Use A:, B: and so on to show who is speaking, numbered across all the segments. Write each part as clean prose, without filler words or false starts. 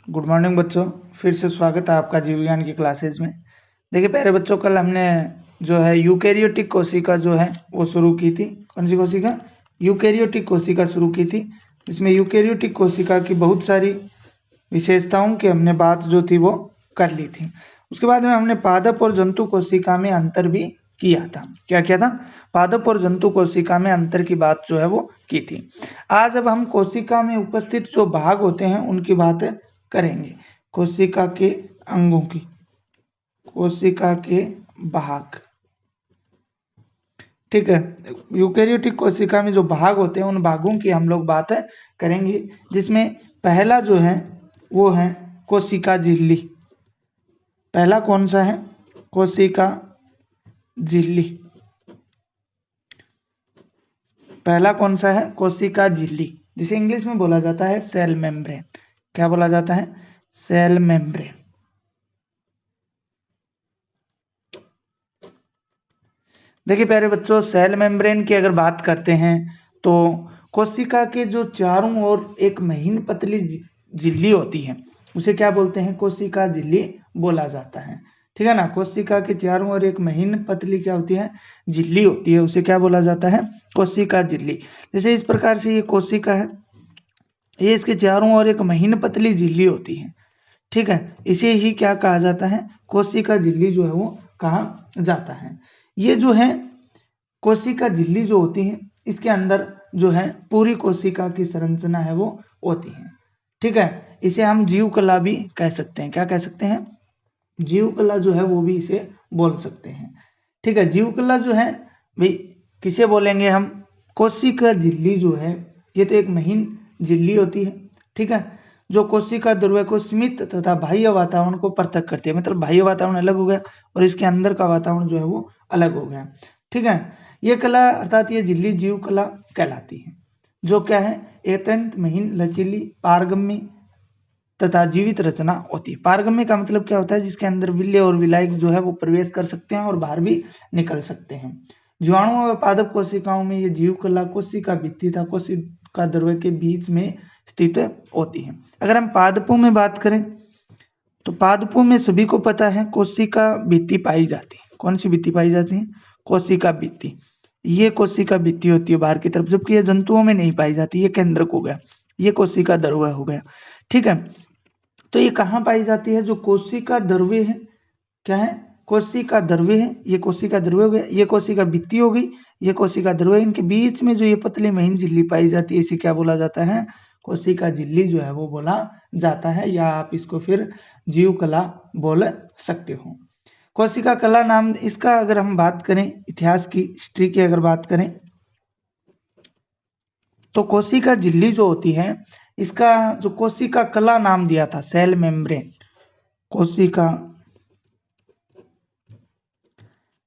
A: Good morning बच्चों। फिर से स्वागत है आपका जीव विज्ञान की क्लासेज में। देखिए प्यारे बच्चों, कल हमने जो है यूकेरियोटिक कोशिका जो है वो शुरू की थी। कौन सी कोशिका? यूकेरियोटिक कोशिका शुरू की थी। इसमें यूकेरियोटिक कोशिका की बहुत सारी विशेषताओं की हमने बात जो थी वो कर ली थी। उसके बाद में हमने पादप और जंतु कोशिका में अंतर भी किया था। क्या किया था? पादप और जंतु कोशिका में अंतर की बात जो है वो की थी। आज अब हम कोशिका में उपस्थित जो भाग होते हैं उनकी बात करेंगे। कोशिका के अंगों की, कोशिका के भाग। ठीक है, यूकेरियोटिक कोशिका में जो भाग होते हैं उन भागों की हम लोग बात करेंगे, जिसमें पहला जो है वो है कोशिका झिल्ली। पहला कौन सा है? कोशिका झिल्ली। पहला कौन सा है? कोशिका झिल्ली, जिसे इंग्लिश में बोला जाता है सेल मेम्ब्रेन। क्या बोला जाता है? Cell membrane. देखिए प्यारे बच्चों, सेल मेम्ब्रेन की अगर बात करते हैं तो कोशिका के जो चारों ओर एक महीन पतली झिल्ली होती है उसे क्या बोलते हैं? कोशिका झिल्ली बोला जाता है। ठीक है ना? कोशिका के चारों ओर एक महीन पतली क्या होती है? झिल्ली होती है, उसे क्या बोला जाता है? कोशिका झिल्ली। जैसे इस प्रकार से ये कोशिका है, ये इसके चारों ओर एक महीन पतली झिल्ली होती है। ठीक है, इसे ही क्या कहा जाता है? कोशिका झिल्ली जो है वो कहा जाता है। ये जो है कोशिका झिल्ली जो होती है, इसके अंदर जो है पूरी कोशिका की संरचना है वो होती है। ठीक है, इसे हम जीव कला भी कह सकते हैं। क्या कह सकते हैं? जीव कला जो है वो भी इसे बोल सकते हैं। ठीक है, जीव कला जो है भाई किसे बोलेंगे हम? कोशिका झिल्ली जो है ये तो एक महीन झिल्ली होती है। ठीक है, जो कोशिका ध्रुव को सीमित तथा बाह्य वातावरण को पृथक करती है। मतलब बाह्य वातावरण अलग हो गया और इसके अंदर का वातावरण जो है वो अलग हो गया। ठीक है, ये कला अर्थात ये झिल्ली जीव कला कहलाती है, जो क्या है? अत्यंत महीन, लचीली, पारगम्य तथा जीवित रचना होती है। पारगम्य का मतलब क्या होता है? जिसके अंदर विल्ले और विलायक जो है वो प्रवेश कर सकते हैं और बाहर भी निकल सकते हैं। जीवाणुओं व पादप कोशिकाओं में ये जीव कला कोशिका भित्ति तथा कोशिका द्रव्य के बीच में स्थित होती है। अगर हम पादपों में बात करें तो पादपों में सभी को पता है कोशिका भित्ति पाई जाती है। कौन सी भित्ति पाई जाती है? कोशिका भित्ति। ये कोशिका भित्ति होती है बाहर की तरफ, जबकि ये जंतुओं में नहीं पाई जाती। ये केंद्रक हो गया, ये कोशिका द्रव्य हो गया। ठीक है, तो ये कहाँ पाई जाती है? जो कोशिका द्रव्य है, क्या है? कोशिका द्रव्य है। ये कोशिका द्रव्य हो गया, ये कोशिका भित्ति हो गई, ये कोशिका द्रव्य। इनके बीच में जो ये पतली महीन झिल्ली पाई जाती है इसे क्या बोला जाता है? कोशिका झिल्ली जो है वो बोला जाता है, या आप इसको फिर जीव कला बोल सकते हो। कोशिका कला नाम इसका अगर हम बात करें, इतिहास की, हिस्ट्री की अगर बात करें तो कोशिका झिल्ली जो होती है इसका जो कोशिका कला नाम दिया था सेल मेम्ब्रेन, कोशिका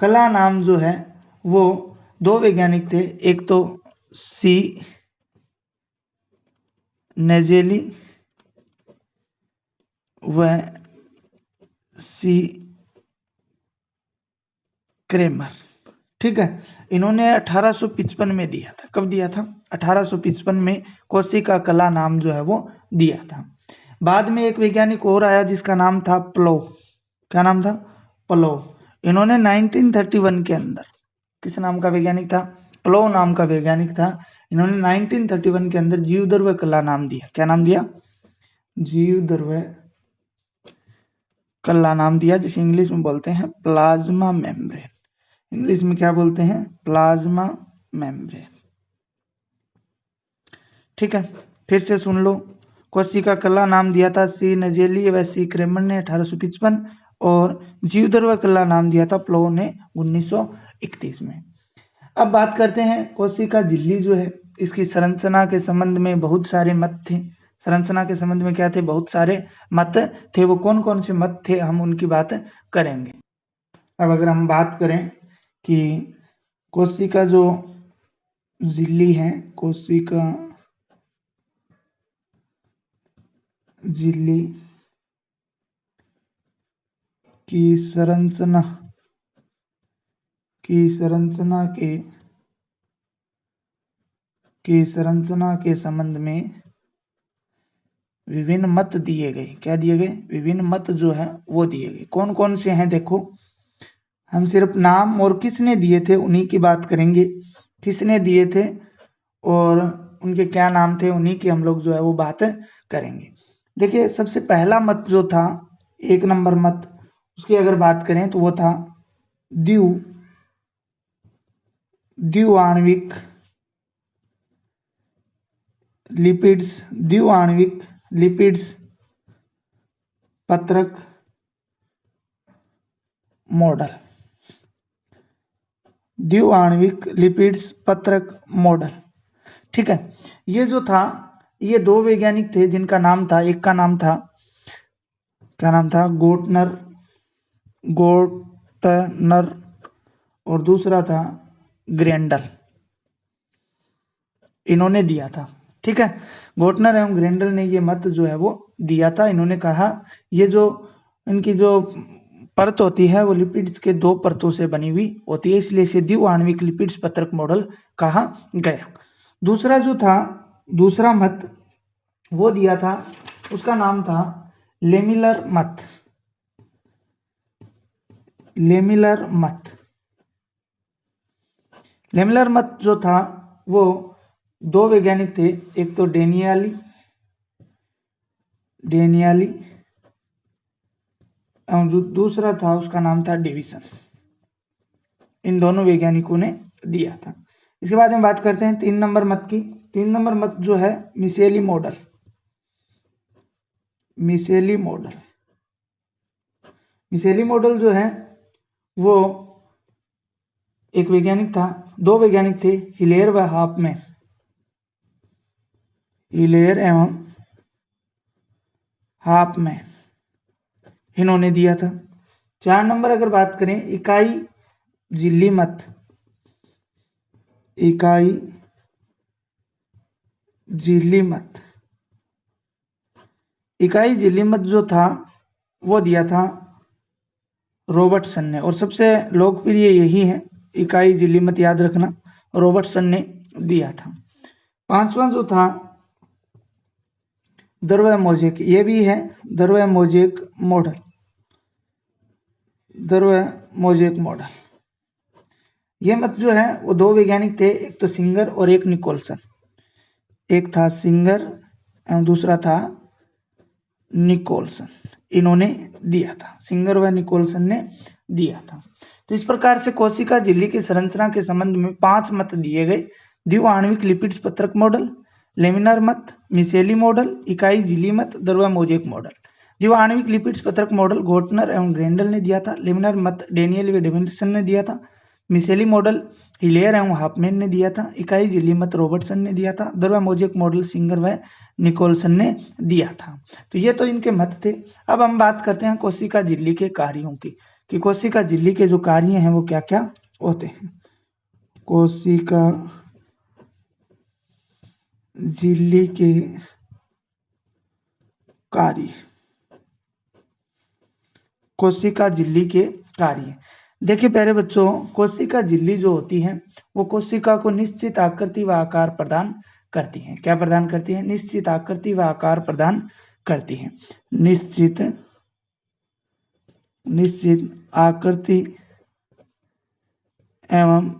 A: कला नाम जो है वो दो वैज्ञानिक थे। एक तो सी नेजेली व सी क्रेमर। ठीक है, इन्होंने 1855 में दिया था। कब दिया था? 1855 में कोशिका कला नाम जो है वो दिया था। बाद में एक वैज्ञानिक और आया जिसका नाम था प्लो। क्या नाम था? प्लो। इन्होंने 1931 के अंदर, किस नाम का वैज्ञानिक था? प्लो नाम का वैज्ञानिक था। इन्होंने 1931 के अंदर जीवद्रव्य कला नाम दिया। क्या नाम दिया? जीवद्रव्य कला नाम दिया, जिसे इंग्लिश में बोलते हैं प्लाज्मा मेम्ब्रेन। इंग्लिश में क्या बोलते हैं? Plasma membrane. ठीक है, फिर से सुन लो। कोशिका कला नाम दिया था सी नजेली व सी क्रेमर ने 1855, और जीवद्रव्य कला नाम दिया था प्लो ने 1931 में। अब बात करते हैं कोशिका झिल्ली जो है इसकी संरचना के संबंध में बहुत सारे मत थे। संरचना के संबंध में क्या थे? बहुत सारे मत थे। वो कौन कौन से मत थे हम उनकी बात करेंगे। अब अगर हम बात करें कि कोशिका जो झिल्ली है, कोशिका झिल्ली की संरचना की संरचना के संबंध में विभिन्न मत दिए गए। क्या दिए गए? विभिन्न मत जो है वो दिए गए। कौन कौन से हैं देखो, हम सिर्फ नाम और किसने दिए थे उन्हीं की बात करेंगे। किसने दिए थे और उनके क्या नाम थे, उन्हीं की हम लोग जो है वो बात करेंगे। देखिए सबसे पहला मत जो था, 1 नंबर मत, उसकी अगर बात करें तो वो था द्विआण्विक लिपिड्स पत्रक मॉडल। द्विआण्विक लिपिड्स पत्रक मॉडल, ठीक है। ये जो था, ये 2 वैज्ञानिक थे जिनका नाम था, एक का नाम था, क्या नाम था, गोर्टनर और दूसरा था ग्रेंडल। इन्होंने दिया था, ठीक है। गोर्टनर एवं ग्रेंडल ने ये मत जो है वो दिया था। इन्होंने कहा ये जो इनकी जो परत होती है वो लिपिड्स के 2 परतों से बनी हुई होती है, इसलिए इसे द्विआण्विक लिपिड्स पत्रक मॉडल कहा गया। दूसरा जो था, दूसरा मत वो दिया था, उसका नाम था लेमिलर मत। लेमिलर मत जो था वो 2 वैज्ञानिक थे, एक तो डेनियाली एवं जो दूसरा था उसका नाम था डेविसन। इन दोनों वैज्ञानिकों ने दिया था। इसके बाद हम बात करते हैं 3 नंबर मत की। 3 नंबर मत जो है मिशेली मॉडल जो है वो एक वैज्ञानिक था, 2 वैज्ञानिक थे, हिलेयर व हाफमैन। हिलेयर एवं हाफमैन इन्होंने दिया था। 4 नंबर अगर बात करें इकाई झिल्ली मत। इकाई झिल्ली मत जो था वो दिया था रॉबर्टसन ने, और सबसे लोकप्रिय यही है, इकाई झिल्ली मत याद रखना, रॉबर्टसन ने दिया था। 5वां जो था दर्वे-मोज़ेक, ये भी है दर्वे-मोज़ेक मॉडल। ये मत जो है वो 2 वैज्ञानिक थे, एक तो सिंगर और एक निकोलसन। एक था सिंगर एवं दूसरा था निकोलसन। इन्होंने दिया था, सिंगर व निकोलसन ने दिया था। तो इस प्रकार से कोशिका झिल्ली की संरचना के संबंध में 5 मत दिए गए। द्विआण्विक लिपिड्स पत्रक मॉडल, लेमिनर मत, मिशेली मॉडल, इकाई झिल्ली मत, दर्वे-मोज़ेक मॉडल। द्विआण्विक लिपिड्स पत्रक मॉडल गोर्टनर एवं ग्रेंडल ने दिया था। लेमिनर मत डेनियल व डेविसन ने दिया था। मिशेली मॉडल हिलेयर एवं हाफमैन ने दिया था। इकाई झिल्ली मत रॉबर्टसन ने दिया था। दर्वे-मोज़ेक मॉडल सिंगर व निकोलसन ने दिया था। तो ये तो इनके मत थे। अब हम बात करते हैं कोशिका झिल्ली के कार्यों की, कि कोशिका झिल्ली के जो कार्य हैं वो क्या क्या होते हैं। कोशिका झिल्ली के कार्य, कोशिका झिल्ली के कार्य। देखिए प्यारे बच्चों, कोशिका झिल्ली जो होती है वो कोशिका को निश्चित आकृति व आकार प्रदान करती है। क्या प्रदान करती है? निश्चित आकृति व आकार प्रदान करती है। निश्चित आकृति एवं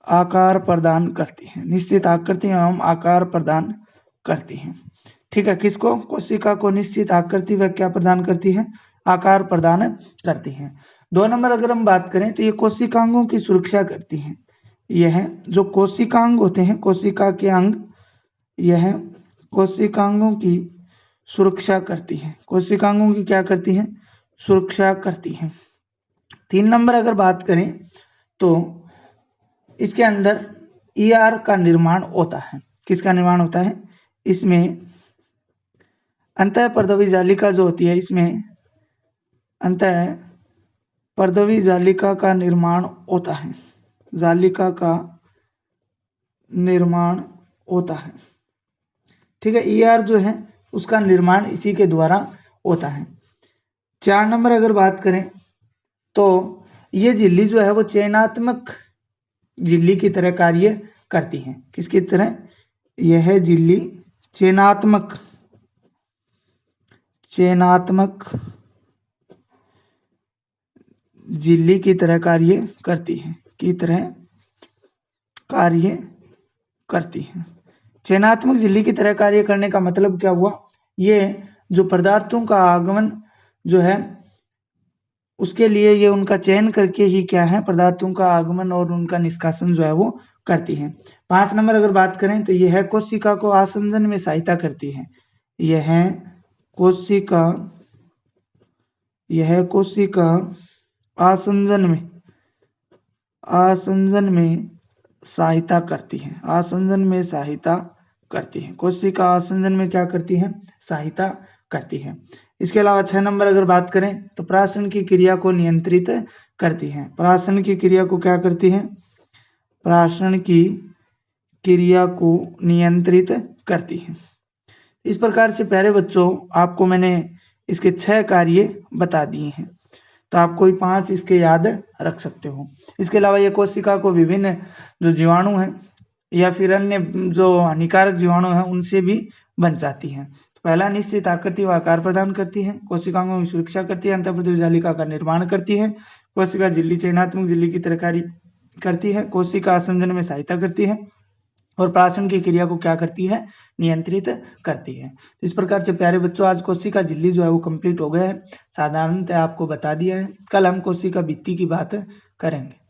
A: आकार प्रदान करती है। निश्चित आकृति एवं आकार प्रदान करती है, ठीक है। किसको? कोशिका को निश्चित आकृति व क्या प्रदान करती है? आकार प्रदान करती है। 2 नंबर अगर हम बात करें तो ये कोशिकांगों की सुरक्षा करती है। यह जो कोशिकांग होते हैं, कोशिका के अंग, यह कोशिकांगों की सुरक्षा करती है। कोशिकांगों की क्या करती है? सुरक्षा करती है। 3 नंबर अगर बात करें तो इसके अंदर ER का निर्माण होता है। किसका निर्माण होता है? इसमें अंतःपर्दवी जालिका जो होती है, इसमें अंतःपर्दवी जालिका का निर्माण होता है। जालिका का निर्माण होता है, ठीक है। ER जो है उसका निर्माण इसी के द्वारा होता है। 4 नंबर अगर बात करें तो ये झिल्ली जो है वो चयनात्मक झिल्ली की तरह कार्य करती है। किसकी तरह? यह झिल्ली चयनात्मक चयनात्मक झिल्ली की तरह कार्य करती है, की तरह कार्य करती है। चयनात्मक झिल्ली की तरह कार्य करने का मतलब क्या हुआ? ये जो पदार्थों का आगमन जो है उसके लिए ये उनका चयन करके ही क्या है, पदार्थों का आगमन और उनका निष्कासन जो है वो करती है। 5 नंबर अगर बात करें तो यह कोशिका को आसंजन में सहायता करती है। यह कोशिका आसंजन में सहायता करती है। आसंजन में सहायता करती है। कोशिका आसंजन में क्या करती है? सहायता करती है। इसके अलावा 6 नंबर अगर बात करें तो प्राशन की क्रिया को नियंत्रित करती है। प्राशन की क्रिया को क्या करती है? प्राशन की क्रिया को नियंत्रित करती है। इस प्रकार से प्यारे बच्चों आपको मैंने इसके 6 कार्य बता दिए हैं, तो आप कोई 5 इसके याद रख सकते हो। इसके अलावा ये कोशिका को विभिन्न जो जीवाणु हैं या फिर अन्य जो हानिकारक जीवाणु हैं उनसे भी बचाती है। तो पहला, निश्चित आकृति व आकार प्रदान करती है। कोशिकाओं की सुरक्षा करती है। अंतःप्रदेश जालिका का निर्माण करती है। कोशिका झिल्ली चयनात्मक झिल्ली की तरह कार्य करती है। कोशिका आसंजन में सहायता करती है और प्राशन की क्रिया को क्या करती है? नियंत्रित करती है। तो इस प्रकार से प्यारे बच्चों आज कोशिका झिल्ली जो है वो कंप्लीट हो गया है। साधारणतः आपको बता दिया है। कल हम कोशिका भित्ति की बात करेंगे।